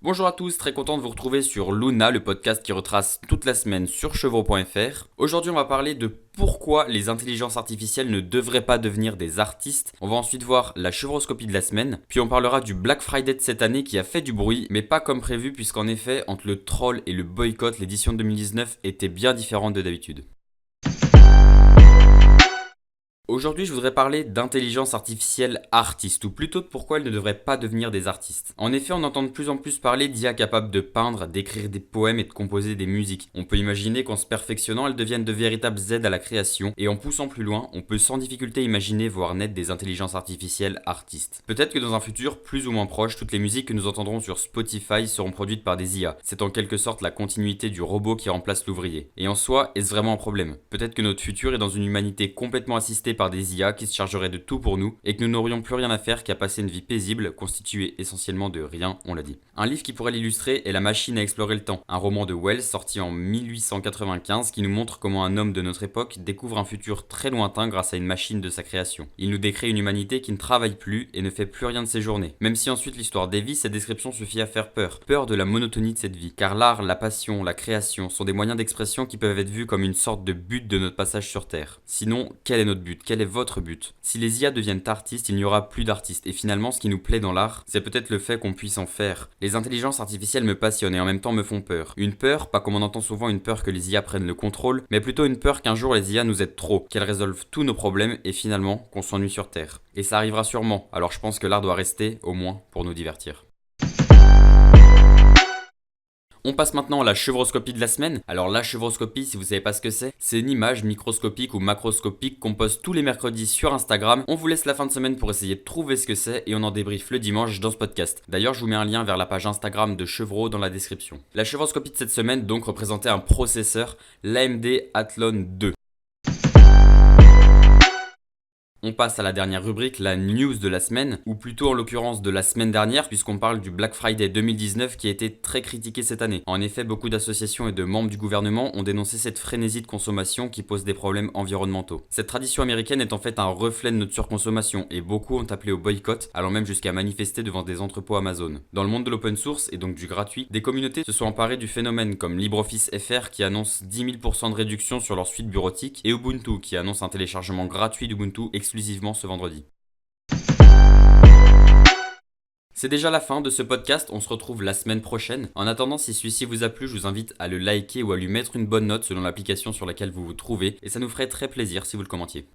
Bonjour à tous, très content de vous retrouver sur Luna, le podcast qui retrace toute la semaine sur chevreau.fr. Aujourd'hui, on va parler de pourquoi les intelligences artificielles ne devraient pas devenir des artistes. On va ensuite voir la chevroscopie de la semaine, puis on parlera du Black Friday de cette année qui a fait du bruit, mais pas comme prévu puisqu'en effet, entre le troll et le boycott, l'édition de 2019 était bien différente de d'habitude. Aujourd'hui, je voudrais parler d'intelligence artificielle artiste, ou plutôt de pourquoi elles ne devraient pas devenir des artistes. En effet, on entend de plus en plus parler d'IA capables de peindre, d'écrire des poèmes et de composer des musiques. On peut imaginer qu'en se perfectionnant, elles deviennent de véritables aides à la création, et en poussant plus loin, on peut sans difficulté imaginer voir naître des intelligences artificielles artistes. Peut-être que dans un futur plus ou moins proche, toutes les musiques que nous entendrons sur Spotify seront produites par des IA. C'est en quelque sorte la continuité du robot qui remplace l'ouvrier. Et en soi, est-ce vraiment un problème? Peut-être que notre futur est dans une humanité complètement assistée par des IA qui se chargeraient de tout pour nous et que nous n'aurions plus rien à faire qu'à passer une vie paisible constituée essentiellement de rien, on l'a dit. Un livre qui pourrait l'illustrer est La machine à explorer le temps, un roman de Wells sorti en 1895 qui nous montre comment un homme de notre époque découvre un futur très lointain grâce à une machine de sa création. Il nous décrit une humanité qui ne travaille plus et ne fait plus rien de ses journées. Même si ensuite l'histoire dévie, cette description suffit à faire peur. Peur de la monotonie de cette vie. Car l'art, la passion, la création sont des moyens d'expression qui peuvent être vus comme une sorte de but de notre passage sur Terre. Sinon, quel est notre but? Quel est votre but? Si les IA deviennent artistes, il n'y aura plus d'artistes. Et finalement, ce qui nous plaît dans l'art, c'est peut-être le fait qu'on puisse en faire. Les intelligences artificielles me passionnent et en même temps me font peur. Une peur, pas comme on entend souvent une peur que les IA prennent le contrôle, mais plutôt une peur qu'un jour les IA nous aident trop, qu'elles résolvent tous nos problèmes et finalement qu'on s'ennuie sur Terre. Et ça arrivera sûrement, alors je pense que l'art doit rester, au moins, pour nous divertir. On passe maintenant à la chevroscopie de la semaine. Alors la chevroscopie, si vous savez pas ce que c'est une image microscopique ou macroscopique qu'on poste tous les mercredis sur Instagram. On vous laisse la fin de semaine pour essayer de trouver ce que c'est et on en débriefe le dimanche dans ce podcast. D'ailleurs, je vous mets un lien vers la page Instagram de Chevreau dans la description. La chevroscopie de cette semaine donc représentait un processeur, l'AMD Athlon 2. On passe à la dernière rubrique, la news de la semaine, ou plutôt en l'occurrence de la semaine dernière, puisqu'on parle du Black Friday 2019 qui a été très critiqué cette année. En effet, beaucoup d'associations et de membres du gouvernement ont dénoncé cette frénésie de consommation qui pose des problèmes environnementaux. Cette tradition américaine est en fait un reflet de notre surconsommation, et beaucoup ont appelé au boycott, allant même jusqu'à manifester devant des entrepôts Amazon. Dans le monde de l'open source, et donc du gratuit, des communautés se sont emparées du phénomène, comme LibreOffice FR qui annonce 10 000% de réduction sur leur suite bureautique, et Ubuntu qui annonce un téléchargement gratuit d'Ubuntu exclusivement ce vendredi. C'est déjà la fin de ce podcast, on se retrouve la semaine prochaine. En attendant, si celui-ci vous a plu, je vous invite à le liker ou à lui mettre une bonne note selon l'application sur laquelle vous vous trouvez, et ça nous ferait très plaisir si vous le commentiez.